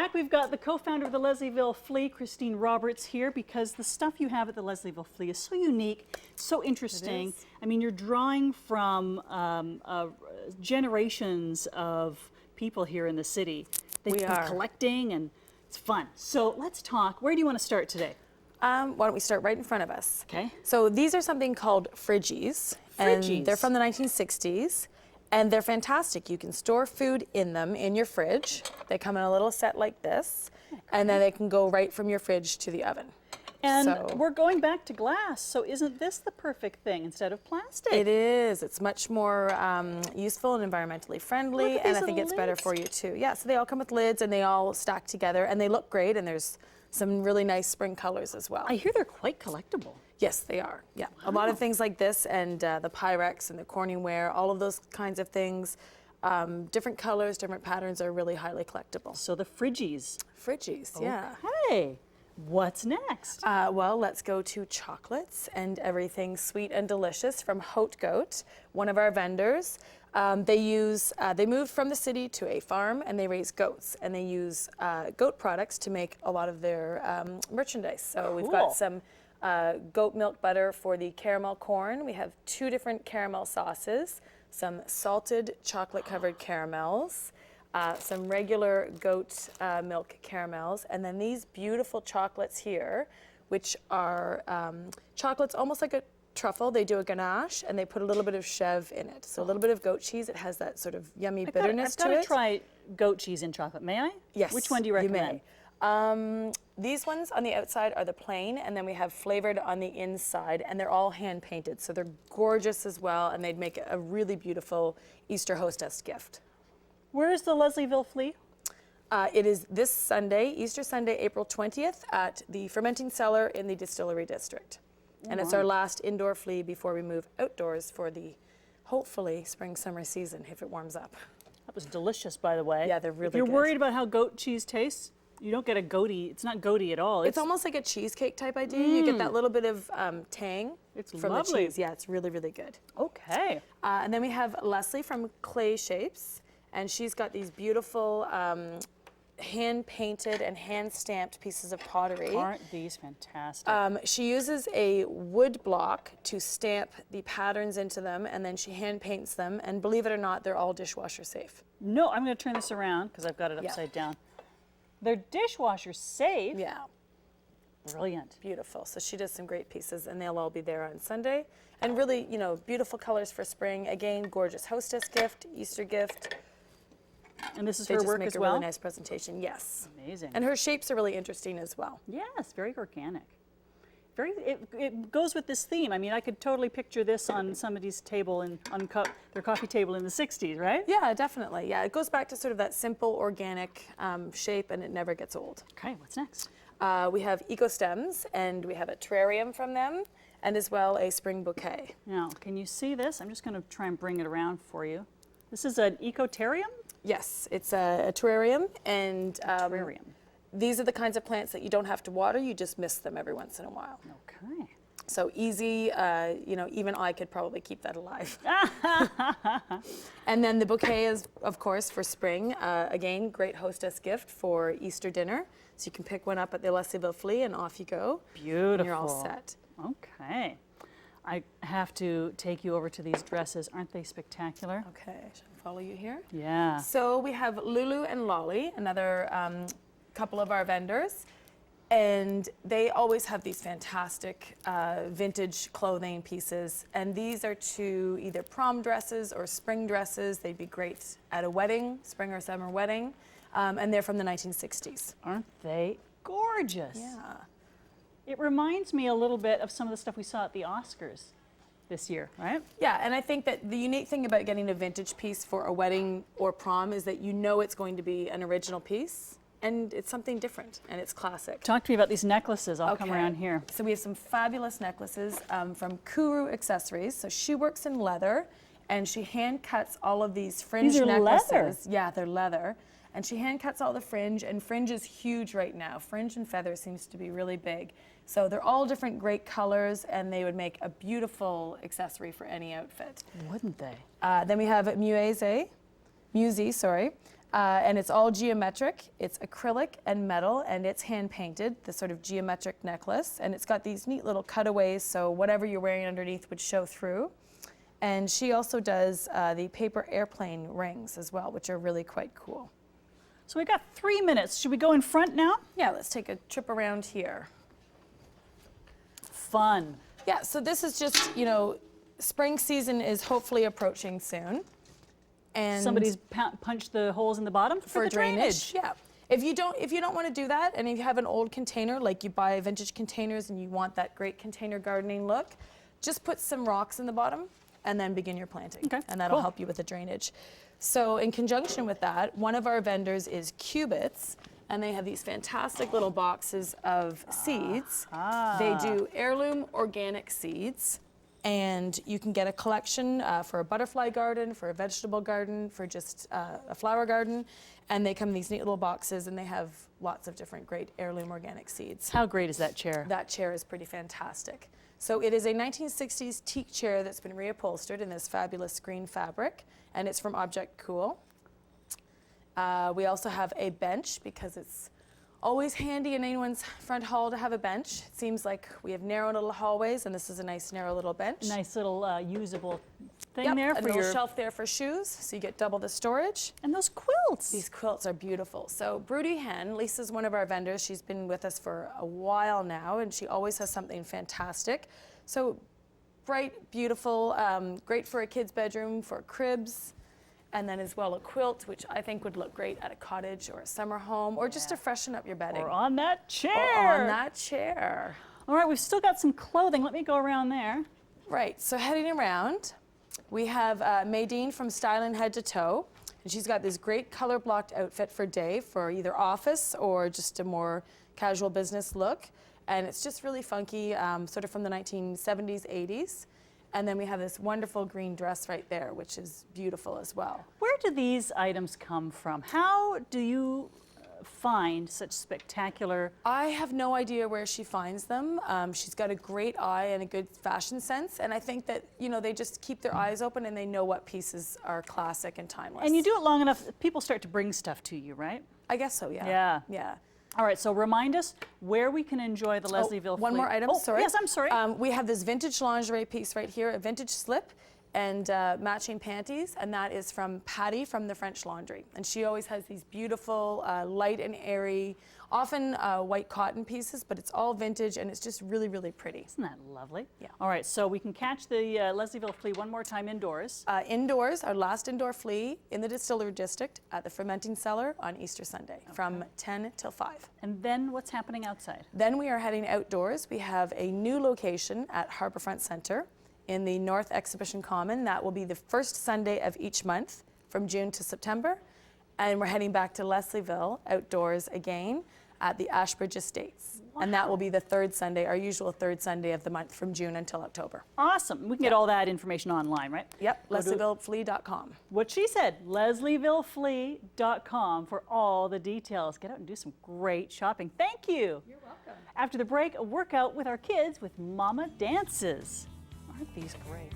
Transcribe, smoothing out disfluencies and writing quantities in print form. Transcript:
back. We've got the co-founder of the Leslieville Flea, Christine Roberts, here because the stuff you have at the Leslieville Flea is so unique, so interesting. I mean, you're drawing from generations of people here in the city. They've been collecting, and it's fun. So let's talk. Where do you want to start today? Why don't we start right in front of us? Okay. So these are something called Fridgies. And they're from the 1960s. And they're fantastic. You can store food in them in your fridge. They come in a little set like this, and then they can go right from your fridge to the oven. And we're going back to glass, so isn't this the perfect thing instead of plastic? It is. It's much more useful and environmentally friendly, and I think it's better for you too. Yeah, so they all come with lids, and they all stack together, and they look great, and there's some really nice spring colors as well. I hear they're quite collectible. Yes, they are. Yeah, a lot of things like this, and the Pyrex and the Corningware, all of those kinds of things, different colors, different patterns are really highly collectible. So the Fridgies. Fridgies, yeah. Hey, what's next? Well, let's go to chocolates and everything sweet and delicious from Haute Goat, one of our vendors. They moved from the city to a farm, and they raise goats, and they use goat products to make a lot of their merchandise. So we've got some goat milk butter for the caramel corn. We have 2 different caramel sauces, some salted chocolate covered caramels, some regular goat milk caramels, and then these beautiful chocolates here, which are chocolates almost like a truffle. They do a ganache, and they put a little bit of chev in it. So a little bit of goat cheese. It has that sort of yummy bitterness to it. I've got to try goat cheese in chocolate. May I? Yes. Which one do you recommend? You may. These ones on the outside are the plain, and then we have flavored on the inside, and they're all hand painted. So they're gorgeous as well, and they'd make a really beautiful Easter hostess gift. Where is the Leslieville Flea? It is this Sunday, Easter Sunday, April 20th, at the Fermenting Cellar in the Distillery District. And it's our last indoor flea before we move outdoors for the, hopefully, spring-summer season, if it warms up. That was delicious, by the way. Yeah, they're really good. If you're worried about how goat cheese tastes, you don't get a goaty. It's not goaty at all. It's almost like a cheesecake type idea. You get that little bit of tang from the cheese. Yeah, it's really, really good. Okay. And then we have Leslie from Clay Shapes, and she's got these beautiful hand-painted and hand-stamped pieces of pottery. Aren't these fantastic? She uses a wood block to stamp the patterns into them, and then she hand-paints them, and believe it or not, they're all dishwasher safe. No, I'm going to turn this around because I've got it upside down. They're dishwasher safe? Yeah. Brilliant. Beautiful. So she does some great pieces, and they'll all be there on Sunday. And really, you know, beautiful colors for spring. Again, gorgeous hostess gift, Easter gift. And this is they her just work make as a well? really nice presentation, yes. Amazing. And her shapes are really interesting as well. Yes, very organic. It goes with this theme. I mean, I could totally picture this on somebody's table on their coffee table in the 60s, right? Yeah, definitely. Yeah, it goes back to sort of that simple organic shape, and it never gets old. Okay, what's next? We have eco stems, and we have a terrarium from them, and as well a spring bouquet. Now, can you see this? I'm just going to try and bring it around for you. This is an ecotarium? Yes, it's a terrarium, and Terrarium. these are the kinds of plants that you don't have to water, you just mist them every once in a while. Okay. So easy, you know, even I could probably keep that alive. And then the bouquet is, of course, for spring. Again, great hostess gift for Easter dinner. So you can pick one up at the Leslieville Flea and off you go. Beautiful. And you're all set. Okay. I have to take you over to these dresses. Aren't they spectacular? Okay, should I follow you here? Yeah. So we have Lulu and Lolly, another couple of our vendors. And they always have these fantastic vintage clothing pieces. And these are 2 either prom dresses or spring dresses. They'd be great at a wedding, spring or summer wedding. And they're from the 1960s. Aren't they gorgeous? Yeah. It reminds me a little bit of some of the stuff we saw at the Oscars this year, right? Yeah, and I think that the unique thing about getting a vintage piece for a wedding or prom is that you know it's going to be an original piece. And it's something different, and it's classic. Talk to me about these necklaces. I'll come around here. So we have some fabulous necklaces from Kuru Accessories. So she works in leather, and she hand cuts all of these fringe necklaces. Leather? Yeah, they're leather. And she hand cuts all the fringe, and fringe is huge right now. Fringe and feather seems to be really big. So they're all different great colors, and they would make a beautiful accessory for any outfit. Wouldn't they? Then we have Musée, And it's all geometric. It's acrylic and metal, and it's hand painted, the sort of geometric necklace. And it's got these neat little cutaways, so whatever you're wearing underneath would show through. And she also does the paper airplane rings as well, which are really quite cool. So we got 3 minutes. Should we go in front now? Yeah, let's take a trip around here. Fun. Yeah, so this is just, you know, spring season is hopefully approaching soon. And Somebody's punched the holes in the bottom for the drainage. Yeah. If you don't want to do that, and if you have an old container, like you buy vintage containers and you want that great container gardening look, just put some rocks in the bottom and then begin your planting. Okay, And that'll cool. help you with the drainage. So in conjunction with that, one of our vendors is Cubits, and they have these fantastic little boxes of seeds. They do heirloom organic seeds. And you can get a collection for a butterfly garden, for a vegetable garden, for just a flower garden. And they come in these neat little boxes, and they have lots of different great heirloom organic seeds. How great is that chair? That chair is pretty fantastic. So it is a 1960s teak chair that's been reupholstered in this fabulous green fabric, and it's from Object Cool. We also have a bench, because it's always handy in anyone's front hall to have a bench. It seems like we have narrow little hallways, and this is a nice narrow little bench. Nice little usable thing Yep, there a for little your shelf there for shoes, so you get double the storage. And those quilts. These quilts are beautiful. So Broody Hen, Lisa's one of our vendors. She's been with us for a while now, and she always has something fantastic. So bright, beautiful, great for a kid's bedroom, for cribs, and then as well a quilt, which I think would look great at a cottage or a summer home, or just to freshen up your bedding. Or on that chair. Or on that chair. All right, we've still got some clothing. Let me go around there. Right, so heading around, we have Maydeen from Stylin' Head to Toe, and she's got this great color blocked outfit for day for either office or just a more casual business look. And it's just really funky, sort of from the 1970s, 80s. And then we have this wonderful green dress right there, which is beautiful as well. Where do these items come from? How do you find such spectacular? I have no idea where she finds them. She's got a great eye and a good fashion sense, and I think that, you know, they just keep their eyes open and they know what pieces are classic and timeless. And you do it long enough, people start to bring stuff to you, right? I guess so, yeah. Yeah. Yeah. All right, so remind us where we can enjoy the Leslieville Flea. One more item, sorry. Yes, I'm sorry. We have this vintage lingerie piece right here, a vintage slip and matching panties, and that is from Patty from the French Laundry. And she always has these beautiful, light and airy, often white cotton pieces, but it's all vintage and it's just really, really pretty. Isn't that lovely? Yeah. All right, so we can catch the Leslieville Flea one more time indoors. Indoors, our last indoor flea in the Distillery District at the Fermenting Cellar on Easter Sunday from 10 till 5. And then what's happening outside? Then we are heading outdoors. We have a new location at Harbourfront Centre in the North Exhibition Common. That will be the first Sunday of each month from June to September. And we're heading back to Leslieville outdoors again at the Ashbridge Estates. Wow. And that will be the third Sunday, our usual third Sunday of the month from June until October. Awesome. We can get all that information online, right? Yep, leslievilleflea.com. What she said, leslievilleflea.com for all the details. Get out and do some great shopping. Thank you. You're welcome. After the break, a workout with our kids with Mama Dances. Aren't these great?